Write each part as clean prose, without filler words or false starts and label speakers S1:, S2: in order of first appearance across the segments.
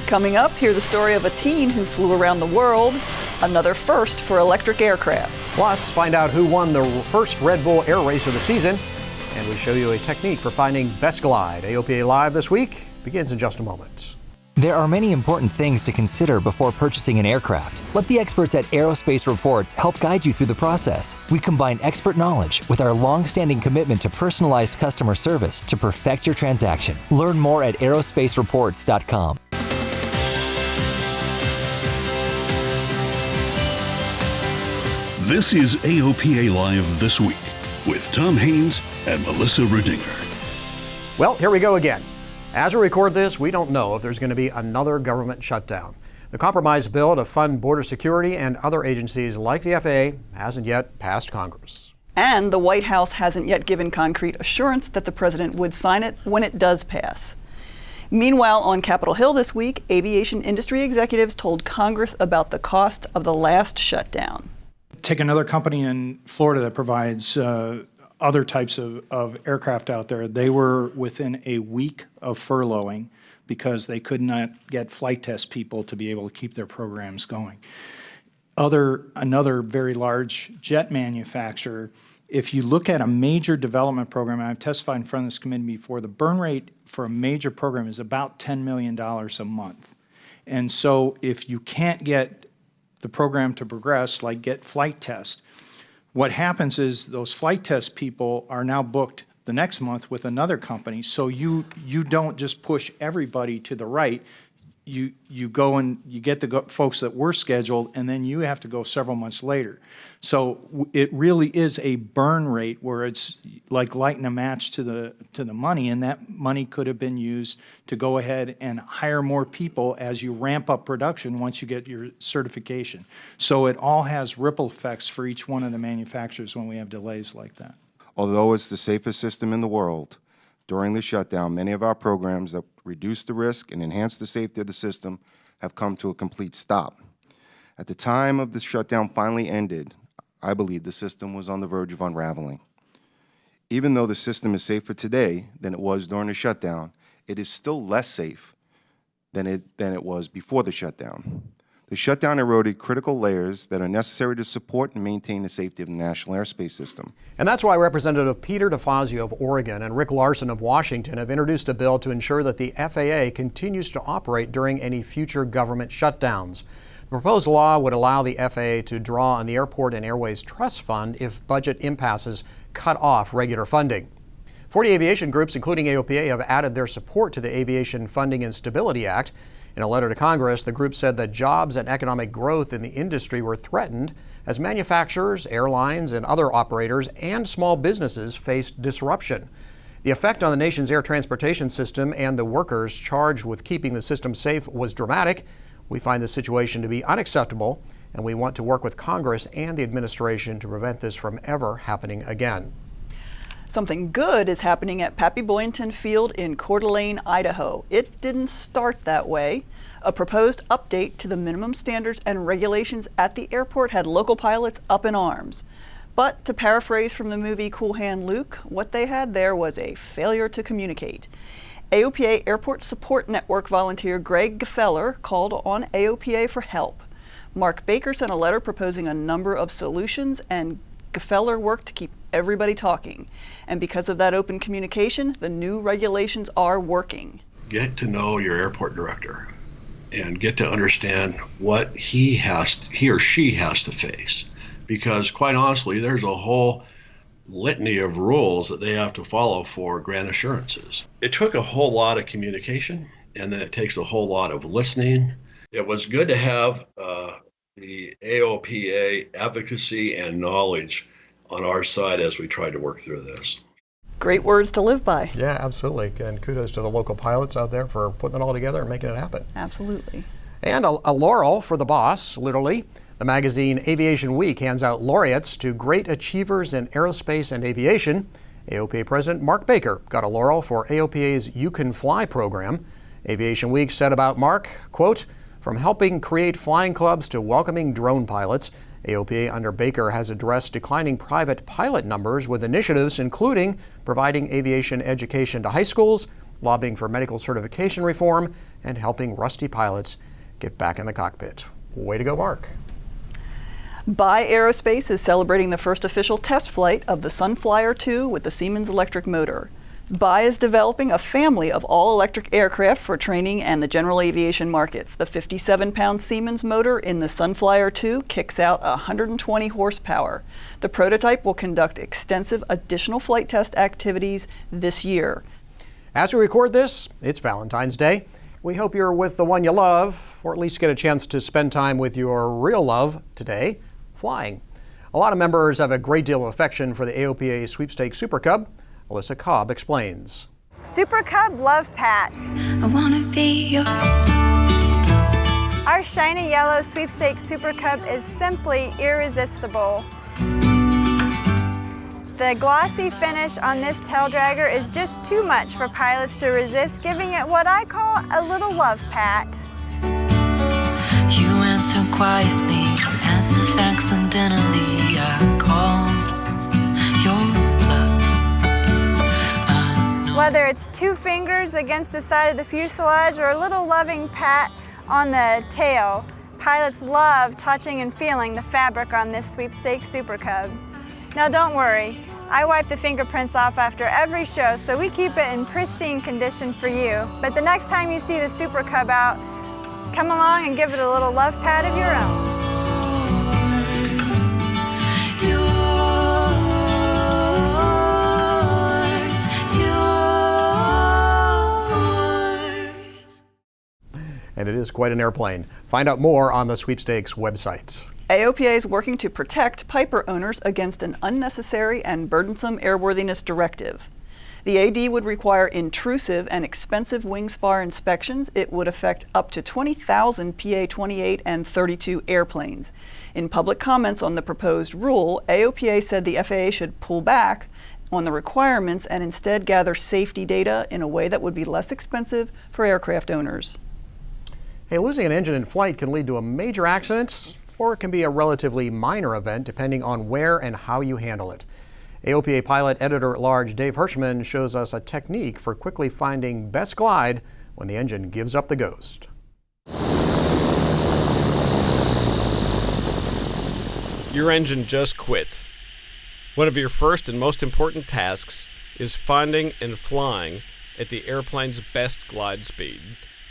S1: Coming up, hear the story of a teen who flew around the world, another first for electric aircraft.
S2: Plus, find out who won the first Red Bull air race of the season, and we show you a technique for finding best glide. AOPA Live this week begins in just a moment.
S3: There are many important things to consider before purchasing an aircraft. Let the experts at Aerospace Reports help guide you through the process. We combine expert knowledge with our long-standing commitment to personalized customer service to perfect your transaction. Learn more at aerospacereports.com.
S4: This is AOPA Live This Week with Tom Haynes and Melissa Rudinger.
S2: Well, here we go again. As we record this, we don't know if there's going to be another government shutdown. The compromise bill to fund border security and other agencies like the FAA hasn't yet passed Congress.
S1: And the White House hasn't yet given concrete assurance that the president would sign it when it does pass. Meanwhile, on Capitol Hill this week, aviation industry executives told Congress about the cost of the last shutdown.
S5: Take another company in Florida that provides other types of aircraft out there. They were within a week of furloughing because they could not get flight test people to be able to keep their programs going. Another very large jet manufacturer, if you look at a major development program, and I've testified in front of this committee before, the burn rate for a major program is about $10 million a month. And so if you can't get the program to progress, like get flight test, what happens is those flight test people are now booked the next month with another company. So you don't just push everybody to the right. You go and you get the folks that were scheduled, and then you have to go several months later. So it really is a burn rate where it's like lighting a match to the money, and that money could have been used to go ahead and hire more people as you ramp up production once you get your certification. So it all has ripple effects for each one of the manufacturers when we have delays like that.
S6: Although it's the safest system in the world, during the shutdown, many of our programs that reduce the risk and enhance the safety of the system have come to a complete stop. At the time of the shutdown finally ended, I believe the system was on the verge of unraveling. Even though the system is safer today than it was during the shutdown, it is still less safe than it was before the shutdown. The shutdown eroded critical layers that are necessary to support and maintain the safety of the national airspace system.
S2: And that's why Representative Peter DeFazio of Oregon and Rick Larson of Washington have introduced a bill to ensure that the FAA continues to operate during any future government shutdowns. The proposed law would allow the FAA to draw on the Airport and Airways Trust Fund if budget impasses cut off regular funding. 40 aviation groups, including AOPA, have added their support to the Aviation Funding and Stability Act. In a letter to Congress, the group said that jobs and economic growth in the industry were threatened as manufacturers, airlines, and other operators and small businesses faced disruption. The effect on the nation's air transportation system and the workers charged with keeping the system safe was dramatic. We find this situation to be unacceptable, and we want to work with Congress and the administration to prevent this from ever happening again.
S1: Something good is happening at Pappy Boyington Field in Coeur d'Alene, Idaho. It didn't start that way. A proposed update to the minimum standards and regulations at the airport had local pilots up in arms. But to paraphrase from the movie Cool Hand Luke, what they had there was a failure to communicate. AOPA Airport Support Network volunteer Greg Gefeller called on AOPA for help. Mark Baker sent a letter proposing a number of solutions, and Gefeller worked to keep everybody talking. And because of that open communication, the new regulations are working.
S7: Get to know your airport director and get to understand what he or she has to face. Because quite honestly, there's a whole litany of rules that they have to follow for grant assurances. It took a whole lot of communication, and then it takes a whole lot of listening. It was good to have the AOPA advocacy and knowledge on our side as we tried to work through this.
S1: Great words to live by.
S2: Yeah, absolutely. And kudos to the local pilots out there for putting it all together and making it happen.
S1: Absolutely.
S2: And a laurel for the boss, literally. The magazine Aviation Week hands out laureates to great achievers in aerospace and aviation. AOPA President Mark Baker got a laurel for AOPA's You Can Fly program. Aviation Week said about Mark, quote, "From helping create flying clubs to welcoming drone pilots, AOPA under Baker has addressed declining private pilot numbers with initiatives including providing aviation education to high schools, lobbying for medical certification reform, and helping rusty pilots get back in the cockpit. Way to go, Mark.
S1: By Aerospace is celebrating the first official test flight of the Sunflyer 2 with the Siemens electric motor. By is developing a family of all-electric aircraft for training and the general aviation markets. The 57-pound Siemens motor in the Sunflyer 2 kicks out 120 horsepower. The prototype will conduct extensive additional flight test activities this year.
S2: As we record this, it's Valentine's Day. We hope you're with the one you love, or at least get a chance to spend time with your real love today, flying. A lot of members have a great deal of affection for the Aopa Sweepstakes Super Cub. Alyssa Cobb explains.
S8: Super Cub love pats.
S9: I wanna be yours.
S8: Our shiny yellow Sweepstakes Super Cub is simply irresistible. The glossy finish on this tail dragger is just too much for pilots to resist, giving it what I call a little love pat.
S9: You answer quietly, as if accidentally I called your bluff.
S8: Whether it's 2 fingers against the side of the fuselage or a little loving pat on the tail, pilots love touching and feeling the fabric on this Sweepstakes Super Cub. Now don't worry, I wipe the fingerprints off after every show, so we keep it in pristine condition for you. But the next time you see the Super Cub out, come along and give it a little love pat of your own.
S2: And it is quite an airplane. Find out more on the Sweepstakes website.
S1: AOPA is working to protect Piper owners against an unnecessary and burdensome airworthiness directive. The AD would require intrusive and expensive wing spar inspections. It would affect up to 20,000 PA-28 and 32 airplanes. In public comments on the proposed rule, AOPA said the FAA should pull back on the requirements and instead gather safety data in a way that would be less expensive for aircraft owners.
S2: Hey, losing an engine in flight can lead to a major accident, or it can be a relatively minor event depending on where and how you handle it. AOPA pilot editor-at-large Dave Hirschman shows us a technique for quickly finding best glide when the engine gives up the ghost.
S10: Your engine just quit. One of your first and most important tasks is finding and flying at the airplane's best glide speed.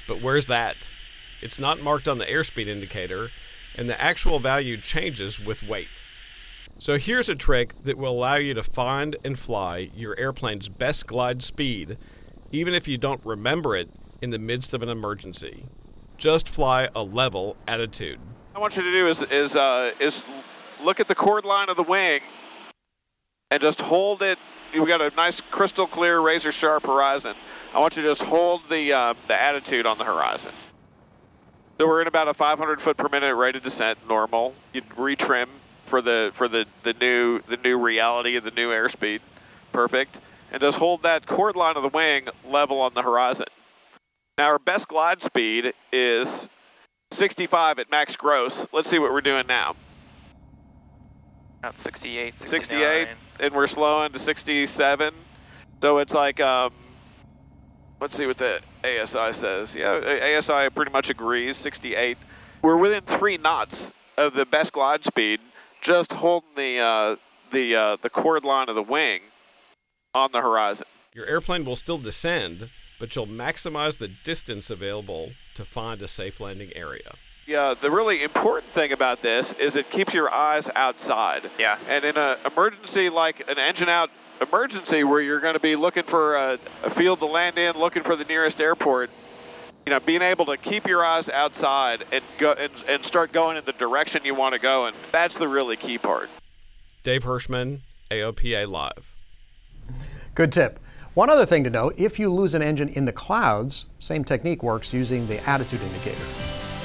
S10: But where's that? It's not marked on the airspeed indicator, and the actual value changes with weight. So here's a trick that will allow you to find and fly your airplane's best glide speed, even if you don't remember it in the midst of an emergency. Just fly a level attitude.
S11: What I want you to do is look at the chord line of the wing and just hold it. You've got a nice crystal clear, razor sharp horizon. I want you to just hold the attitude on the horizon. So we're in about a 500 foot per minute rate of descent, normal. You'd retrim for the new reality of the new airspeed, perfect. And just hold that chord line of the wing level on the horizon. Now our best glide speed is 65 at max gross. Let's see what we're doing now.
S12: About 68,
S11: 68, and we're slowing to 67. So it's like, let's see what the ASI says. Yeah, ASI pretty much agrees, 68. We're within 3 knots of the best glide speed, just holding the chord line of the wing on the horizon.
S10: Your airplane will still descend, but you'll maximize the distance available to find a safe landing area.
S11: Yeah, the really important thing about this is it keeps your eyes outside.
S12: Yeah.
S11: And in an emergency like an engine out emergency where you're going to be looking for a field to land in, looking for the nearest airport, being able to keep your eyes outside and go and start going in the direction you want to go, and that's the really key part.
S10: Dave Hirschman, AOPA Live.
S2: Good tip. One other thing to note, if you lose an engine in the clouds, same technique works using the attitude indicator.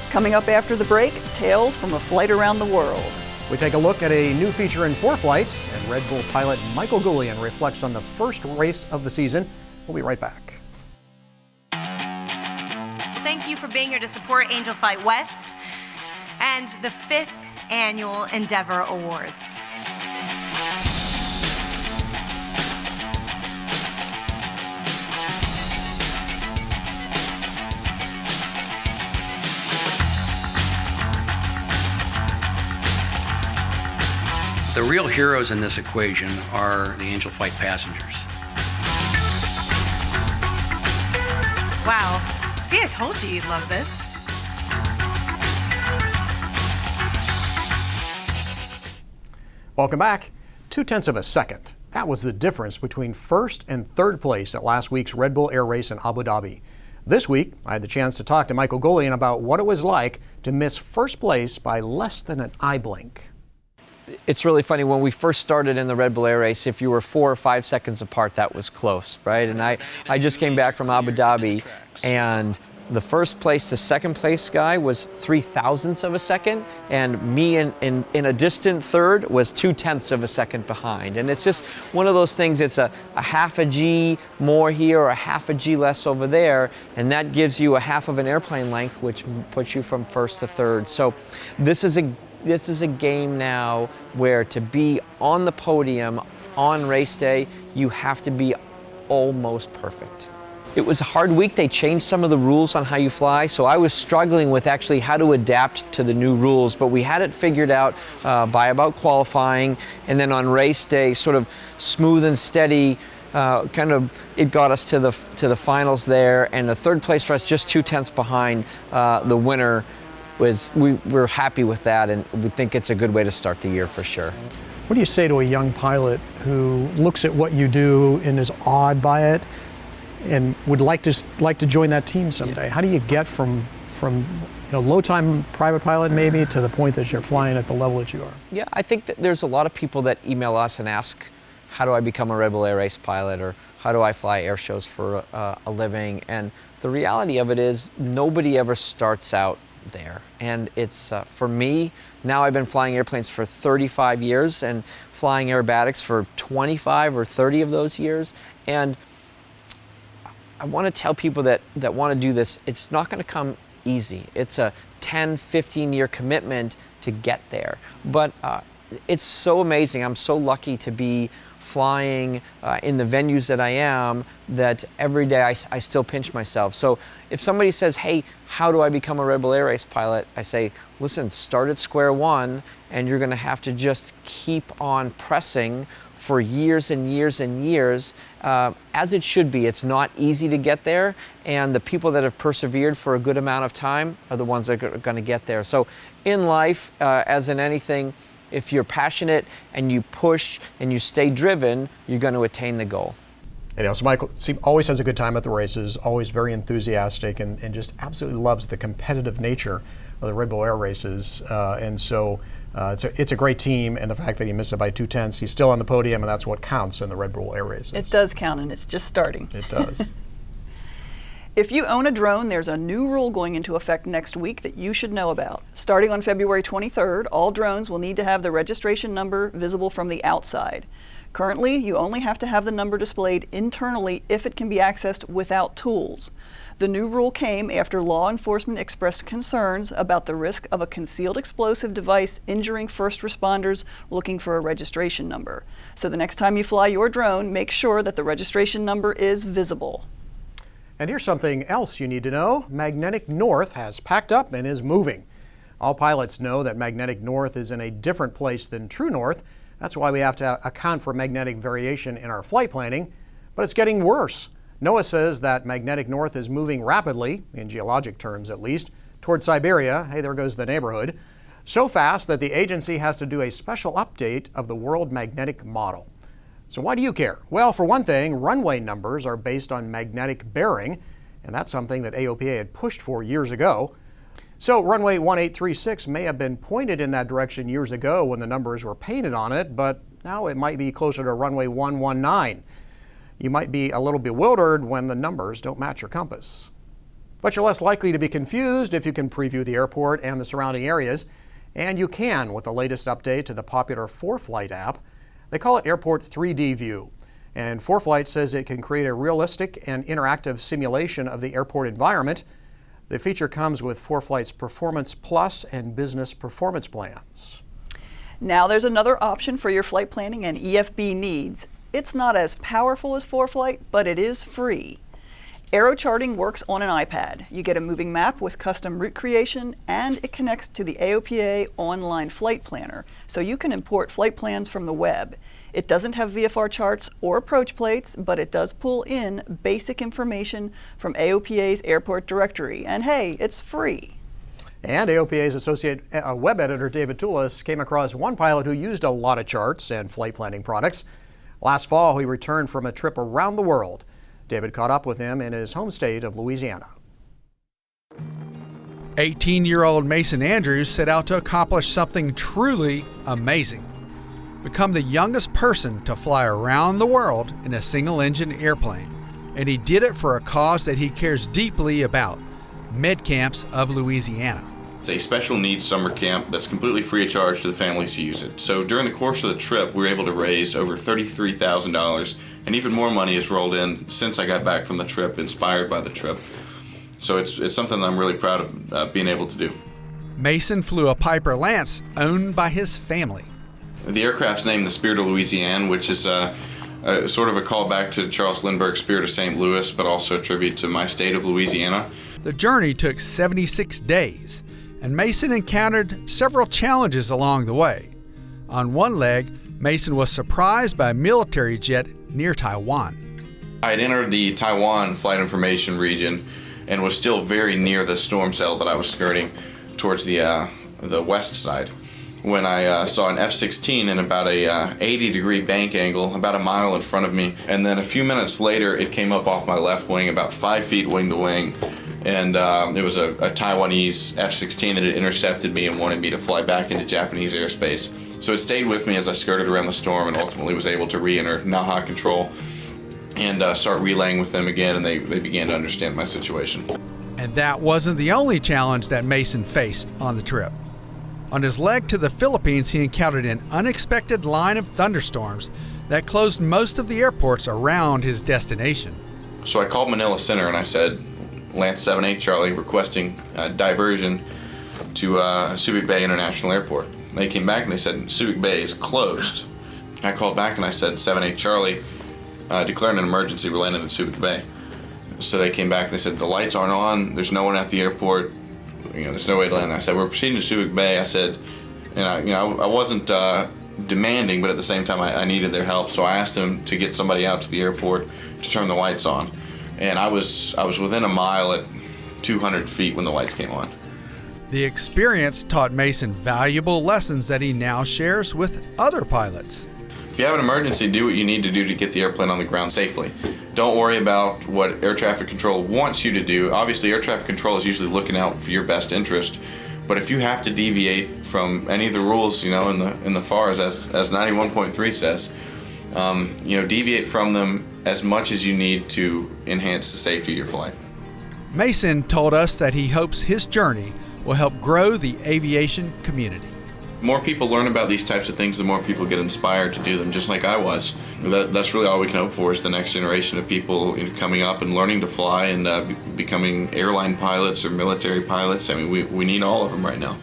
S1: Coming up after the break, tales from a flight around the world.
S2: We take a look at a new feature in ForeFlight, and Red Bull pilot Michael Goulian reflects on the first race of the season. We'll be right back.
S13: Thank you for being here to support Angel Flight West and the 5th Annual Endeavor Awards.
S14: The real heroes in this equation are the Angel Flight passengers.
S13: Wow. See, I told you you'd love this.
S2: Welcome back. 0.2 of a second. That was the difference between first and third place at last week's Red Bull Air Race in Abu Dhabi. This week, I had the chance to talk to Michael Goulian about what it was like to miss first place by less than an eye blink.
S15: It's really funny, when we first started in the Red Bull Air Race, if you were 4 or 5 seconds apart, that was close, right? And I just came back from Abu Dhabi, and the first place to second place guy was 0.003 of a second, and me in a distant third was 0.2 of a second behind. And it's just one of those things, it's a half a G more here or a half a G less over there, and that gives you a half of an airplane length, which puts you from first to third. So this is a game now where to be on the podium on race day, you have to be almost perfect. It was a hard week. They changed some of the rules on how you fly, so I was struggling with actually how to adapt to the new rules, but we had it figured out by about qualifying, and then on race day, sort of smooth and steady, it got us to the finals there, and the third place for us, just 0.2 behind the winner. We're happy with that, and we think it's a good way to start the year for sure.
S16: What do you say to a young pilot who looks at what you do and is awed by it and would like to join that team someday? How do you get from low-time private pilot maybe to the point that you're flying at the level that you are?
S15: Yeah, I think that there's a lot of people that email us and ask, how do I become a Red Bull Air Race pilot, or how do I fly air shows for a living? And the reality of it is, nobody ever starts out there. And it's, for me, now I've been flying airplanes for 35 years and flying aerobatics for 25 or 30 of those years. And I want to tell people that want to do this, it's not going to come easy. It's a 10, 15-year commitment to get there. But it's so amazing. I'm so lucky to be flying in the venues that I am, that every day I still pinch myself. So if somebody says, hey, how do I become a Red Bull Air Race pilot? I say, listen, start at square one, and you're going to have to just keep on pressing for years and years and years, as it should be. It's not easy to get there, and the people that have persevered for a good amount of time are the ones that are going to get there. So in life, as in anything, if you're passionate and you push and you stay driven, you're going to attain the goal.
S2: And so Michael always has a good time at the races, always very enthusiastic, and just absolutely loves the competitive nature of the Red Bull Air Races. It's a great team, and the fact that he missed it by 0.2, he's still on the podium, and that's what counts in the Red Bull Air Races.
S1: It does count, and it's just starting.
S2: It does.
S1: If you own a drone, there's a new rule going into effect next week that you should know about. Starting on February 23rd, all drones will need to have the registration number visible from the outside. Currently, you only have to have the number displayed internally if it can be accessed without tools. The new rule came after law enforcement expressed concerns about the risk of a concealed explosive device injuring first responders looking for a registration number. So the next time you fly your drone, make sure that the registration number is visible.
S2: And here's something else you need to know. Magnetic North has packed up and is moving. All pilots know that Magnetic North is in a different place than True North. That's why we have to account for magnetic variation in our flight planning. But it's getting worse. NOAA says that Magnetic North is moving rapidly, in geologic terms at least, toward Siberia. Hey, there goes the neighborhood. So fast that the agency has to do a special update of the World Magnetic Model. So why do you care? Well, for one thing, runway numbers are based on magnetic bearing, and that's something that AOPA had pushed for years ago. So runway 1836 may have been pointed in that direction years ago when the numbers were painted on it, but now it might be closer to runway 119. You might be a little bewildered when the numbers don't match your compass. But you're less likely to be confused if you can preview the airport and the surrounding areas, and you can with the latest update to the popular 4Flight app. They call it Airport 3D View, and 4Flight says it can create a realistic and interactive simulation of the airport environment. The feature comes with 4Flight's Performance Plus and Business Performance plans.
S1: Now there's another option for your flight planning and EFB needs. It's not as powerful as 4Flight, but it is free. Aero charting works on an iPad. You get a moving map with custom route creation, and it connects to the AOPA online flight planner, so you can import flight plans from the web. It doesn't have VFR charts or approach plates, but it does pull in basic information from AOPA's airport directory, and hey, it's free.
S2: And AOPA's associate web editor David Toulis came across one pilot who used a lot of charts and flight planning products. Last fall, he returned from a trip around the world. David caught up with him in his home state of Louisiana.
S17: 18-year-old Mason Andrews set out to accomplish something truly amazing. Become the youngest person to fly around the world in a single-engine airplane. And he did it for a cause that he cares deeply about, Med Camps of Louisiana.
S18: It's a special needs summer camp that's completely free of charge to the families who use it. So during the course of the trip, we were able to raise over $33,000, and even more money has rolled in since I got back from the trip, inspired by the trip. So it's something that I'm really proud of being able to do.
S17: Mason flew a Piper Lance owned by his family.
S18: The aircraft's named the Spirit of Louisiana, which is sort of a callback to Charles Lindbergh's Spirit of St. Louis, but also a tribute to my state of Louisiana.
S17: The journey took 76 days, and Mason encountered several challenges along the way. On one leg, Mason was surprised by a military jet near Taiwan.
S18: I had entered the Taiwan flight information region and was still very near the storm cell that I was skirting towards the west side when I saw an F-16 in about a 80-degree bank angle about a mile in front of me. And then a few minutes later, it came up off my left wing about 5 feet wing to wing. And it was a Taiwanese F-16 that had intercepted me and wanted me to fly back into Japanese airspace. So it stayed with me as I skirted around the storm and ultimately was able to re-enter Naha control and start relaying with them again, and they began to understand my situation.
S17: And that wasn't the only challenge that Mason faced on the trip. On his leg to the Philippines, he encountered an unexpected line of thunderstorms that closed most of the airports around his destination.
S18: So I called Manila Center and I said, Lance 78 Charlie requesting diversion to Subic Bay International Airport. They came back and they said Subic Bay is closed. I called back and I said 78 Charlie declared an emergency, we're landing at Subic Bay. So they came back and they said the lights aren't on, there's no one at the airport, there's no way to land. I said we're proceeding to Subic Bay. I said, and I wasn't demanding, but at the same time I needed their help. So I asked them to get somebody out to the airport to turn the lights on. And I was within a mile at 200 feet when the lights came on.
S17: The experience taught Mason valuable lessons that he now shares with other pilots.
S18: If you have an emergency, do what you need to do to get the airplane on the ground safely. Don't worry about what air traffic control wants you to do. Obviously, air traffic control is usually looking out for your best interest. But if you have to deviate from any of the rules, in the FARs, as 91.3 says, deviate from them as much as you need to enhance the safety of your flight.
S17: Mason told us that he hopes his journey will help grow the aviation community.
S18: The more people learn about these types of things, the more people get inspired to do them, just like I was. That's really all we can hope for, is the next generation of people coming up and learning to fly and becoming airline pilots or military pilots. I mean, we need all of them right now.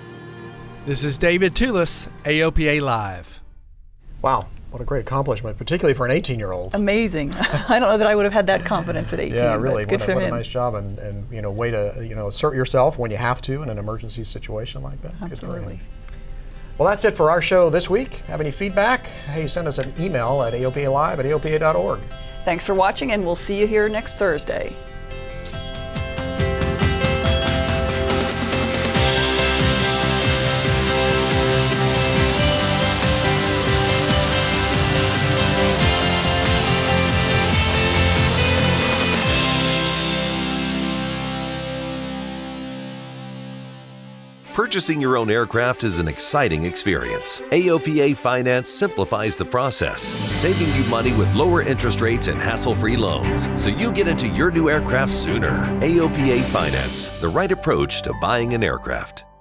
S17: This is David Toulis, AOPA Live.
S2: Wow, what a great accomplishment, particularly for an 18-year-old.
S1: Amazing. I don't know that I would have had that confidence at 18.
S2: Yeah, really.
S1: Good for him.
S2: What a nice job, and way to assert yourself when you have to in an emergency situation like that.
S1: Absolutely.
S2: Well, that's it for our show this week. Have any feedback? Hey, send us an email at aopalive@aopa.org.
S1: Thanks for watching, and we'll see you here next Thursday.
S19: Purchasing your own aircraft is an exciting experience. AOPA Finance simplifies the process, saving you money with lower interest rates and hassle-free loans, so you get into your new aircraft sooner. AOPA Finance, the right approach to buying an aircraft.